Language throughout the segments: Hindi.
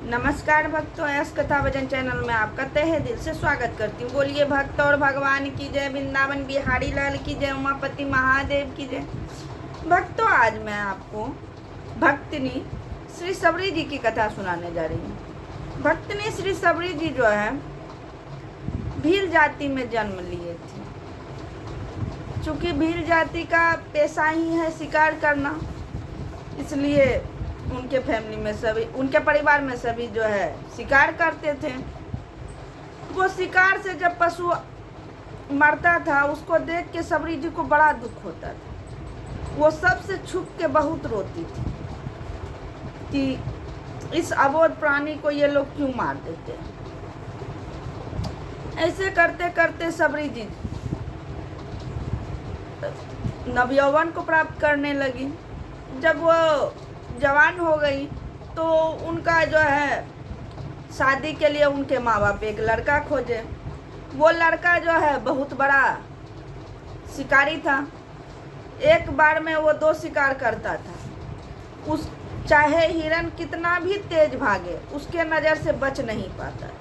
नमस्कार भक्तों, यश कथा भजन चैनल में आपका तहे दिल से स्वागत करती हूँ। बोलिए भक्त और भगवान की जय, वृंदावन बिहारी लाल की जय, उमापति महादेव की जय। भक्तों, आज मैं आपको भक्तनी श्री सबरी जी की कथा सुनाने जा रही हूँ। भक्तनी श्री सबरी जी जो है भील जाति में जन्म लिए थी। चूँकि भील जाति का पेशा ही है शिकार करना, इसलिए उनके फैमिली में सभी, उनके परिवार में सभी जो है शिकार करते थे। वो शिकार से जब पशु मरता था उसको देख के सबरी जी को बड़ा दुख होता था। वो सबसे छुप के बहुत रोती थी कि इस अबोध प्राणी को ये लोग क्यों मार देते हैं। ऐसे करते करते सबरी जी नवयौवन को प्राप्त करने लगी। जब वो जवान हो गई तो उनका जो है शादी के लिए उनके माँ बाप एक लड़का खोजे। वो लड़का जो है बहुत बड़ा शिकारी था। एक बार में वो 2 शिकार करता था। उस चाहे हिरन कितना भी तेज भागे उसके नज़र से बच नहीं पाता था।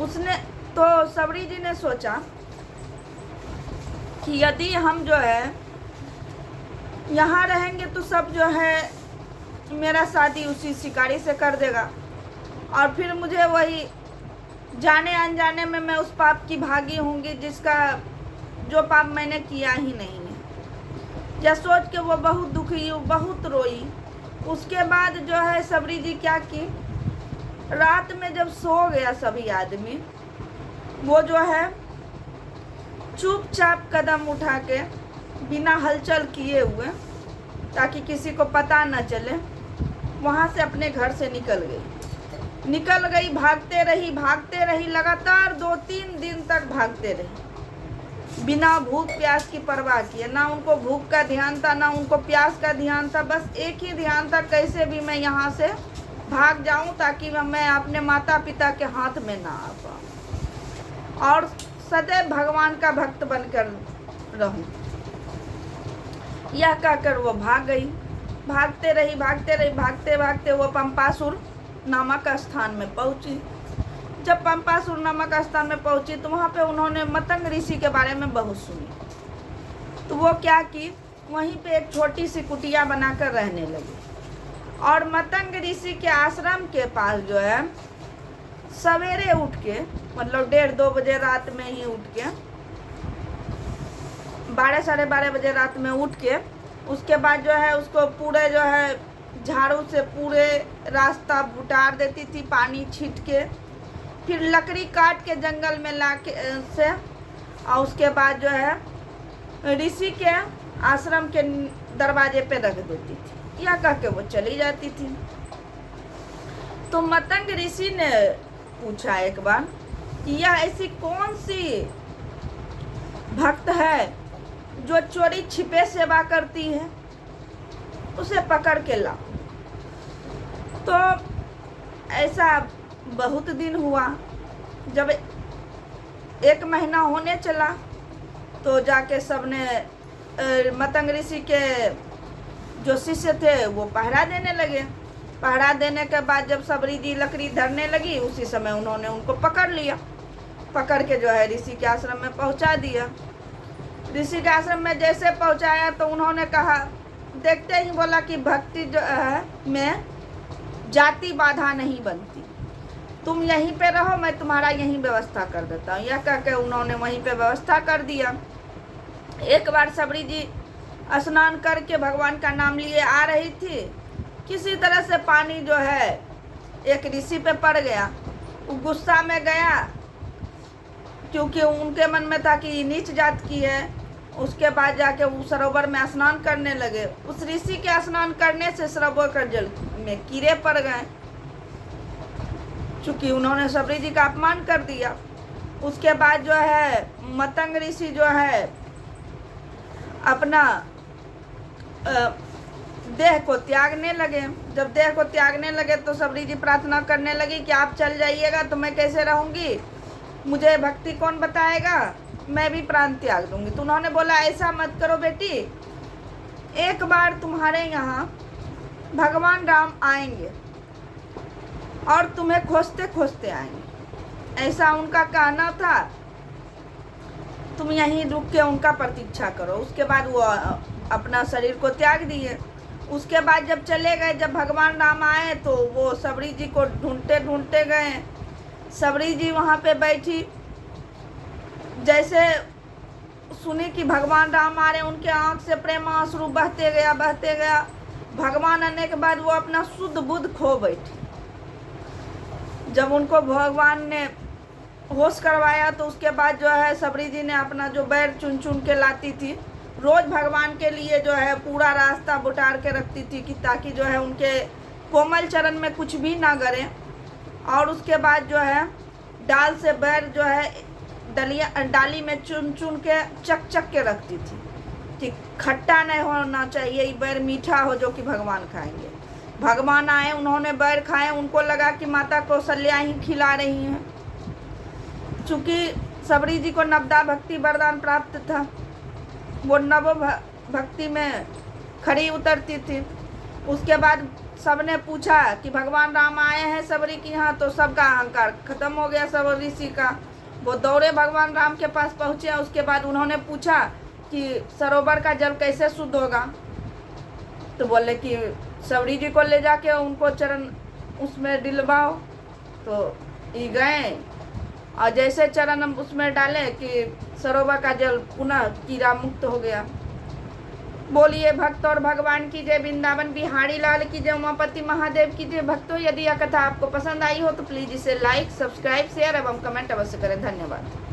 उसने तो सबरी जी ने सोचा कि यदि हम जो है यहाँ रहेंगे तो सब जो है मेरा शादी उसी शिकारी से कर देगा और फिर मुझे वही जाने अनजाने में मैं उस पाप की भागी होंगी जिसका जो पाप मैंने किया ही नहीं है। यह सोच के वो बहुत दुखी, बहुत रोई। उसके बाद जो है सबरी जी क्या की, रात में जब सो गया सभी आदमी, वो जो है चुपचाप कदम उठा के बिना हलचल किए हुए, ताकि किसी को पता न चले, वहाँ से अपने घर से निकल गई। भागते रही लगातार 2-3 दिन तक भागते रही, बिना भूख प्यास की परवाह किए। ना उनको भूख का ध्यान था, ना उनको प्यास का ध्यान था। बस एक ही ध्यान था, कैसे भी मैं यहाँ से भाग जाऊँ ताकि मैं अपने माता पिता के हाथ में ना आ पाऊँ और सदैव भगवान का भक्त बनकर रहूं। यह कहकर वो भाग गई। भागते भागते वो पंपासुर नामक स्थान में पहुंची। जब पंपासुर नामक स्थान में पहुंची तो वहाँ पे उन्होंने मतंग ऋषि के बारे में बहुत सुनी। तो वो क्या की, वहीं पे एक छोटी सी कुटिया बनाकर रहने लगी और मतंग ऋषि के आश्रम के पास जो है सवेरे उठ के, मतलब 1:30-2 बजे रात में ही उठ के, 12-12:30 बजे रात में उठ के, उसके बाद जो है उसको पूरे जो है झाड़ू से पूरे रास्ता बुटार देती थी, पानी छीट के। फिर लकड़ी काट के जंगल में ला के से, और उसके बाद जो है ऋषि के आश्रम के दरवाजे पे रख देती थी। यह कह के वो चली जाती थी। तो मतंग ऋषि ने पूछा एक बार कि यह ऐसी कौन सी भक्त है जो चोरी छिपे सेवा करती है, उसे पकड़ के लाओ। तो ऐसा बहुत दिन हुआ। जब 1 महीना होने चला तो जाके सबने मतंग ऋषि के जो शिष्य थे वो पहरा देने लगे। पहरा देने के बाद जब सबरी जी लकड़ी धरने लगी, उसी समय उन्होंने उनको पकड़ लिया। पकड़ के जो है ऋषि के आश्रम में पहुंचा दिया। ऋषि के आश्रम में जैसे पहुंचाया तो उन्होंने कहा, देखते ही बोला कि भक्ति जो है में जाति बाधा नहीं बनती, तुम यहीं पे रहो, मैं तुम्हारा यहीं व्यवस्था कर देता हूँ। यह कह के उन्होंने वहीं पे व्यवस्था कर दिया। एक बार सबरी जी स्नान करके भगवान का नाम लिए आ रही थी, किसी तरह से पानी जो है एक ऋषि पे पड़ गया। वो गुस्सा में गया, क्योंकि उनके मन में था कि नीच जात की है। उसके बाद जाके वो सरोवर में स्नान करने लगे। उस ऋषि के स्नान करने से सरोवर का जल में कीड़े पड़ गए, चूँकि उन्होंने सबरी जी का अपमान कर दिया। उसके बाद जो है मतंग ऋषि जो है अपना देह को त्यागने लगे। जब देह को त्यागने लगे तो सबरी जी प्रार्थना करने लगी कि आप चल जाइएगा तो मैं कैसे रहूँगी, मुझे भक्ति कौन बताएगा, मैं भी प्राण त्याग दूंगी। तो उन्होंने बोला, ऐसा मत करो बेटी, एक बार तुम्हारे यहाँ भगवान राम आएंगे और तुम्हें खोजते खोजते आएंगे, ऐसा उनका कहना था। तुम यहीं रुक के उनका प्रतीक्षा करो। उसके बाद वो अपना शरीर को त्याग दिए। उसके बाद जब चले गए, जब भगवान राम आए तो वो सबरी जी को ढूंढते ढूंढते गए। सबरी जी वहाँ पे बैठी, जैसे सुनी कि भगवान राम आ रहे, उनके आँख से प्रेम आंसू बहते गया बहते गया। भगवान आने के बाद वो अपना शुद्ध बुद्ध खो बैठी। जब उनको भगवान ने होश करवाया तो उसके बाद जो है सबरी जी ने अपना जो बैर चुन चुन के लाती थी, रोज भगवान के लिए जो है पूरा रास्ता बुटार के रखती थी कि ताकि जो है उनके कोमल चरण में कुछ भी ना गिरे। और उसके बाद जो है डाल से बैर जो है डाली में चुन चुन के चक चक के रखती थी कि खट्टा नहीं होना चाहिए, ये बैर मीठा हो जो कि भगवान खाएंगे। भगवान आए, उन्होंने बैर खाए, उनको लगा कि माता कौशल्या ही खिला रही हैं। चूँकि सबरी जी को नवदा भक्ति वरदान प्राप्त था, वो नव भक्ति में खड़ी उतरती थी। उसके बाद सबने पूछा कि भगवान राम आए हैं सबरी के यहाँ, तो सबका अहंकार खत्म हो गया। सब ऋषि का वो दौड़े भगवान राम के पास पहुँचे। उसके बाद उन्होंने पूछा कि सरोवर का जल कैसे शुद्ध होगा, तो बोले कि सबरी जी को ले जाके उनको चरण उसमें डिलवाओ। तो ये गए और जैसे चरण उसमें डाले कि सरोवर का जल पुनः कीड़ा मुक्त हो गया। बोलिए भक्त और भगवान की जय, वृंदावन बिहारी लाल की जय, उमापति महादेव की जय। भक्तों, यदि यह कथा आपको पसंद आई हो तो प्लीज़ इसे लाइक, सब्सक्राइब, शेयर एवं कमेंट अवश्य करें। धन्यवाद।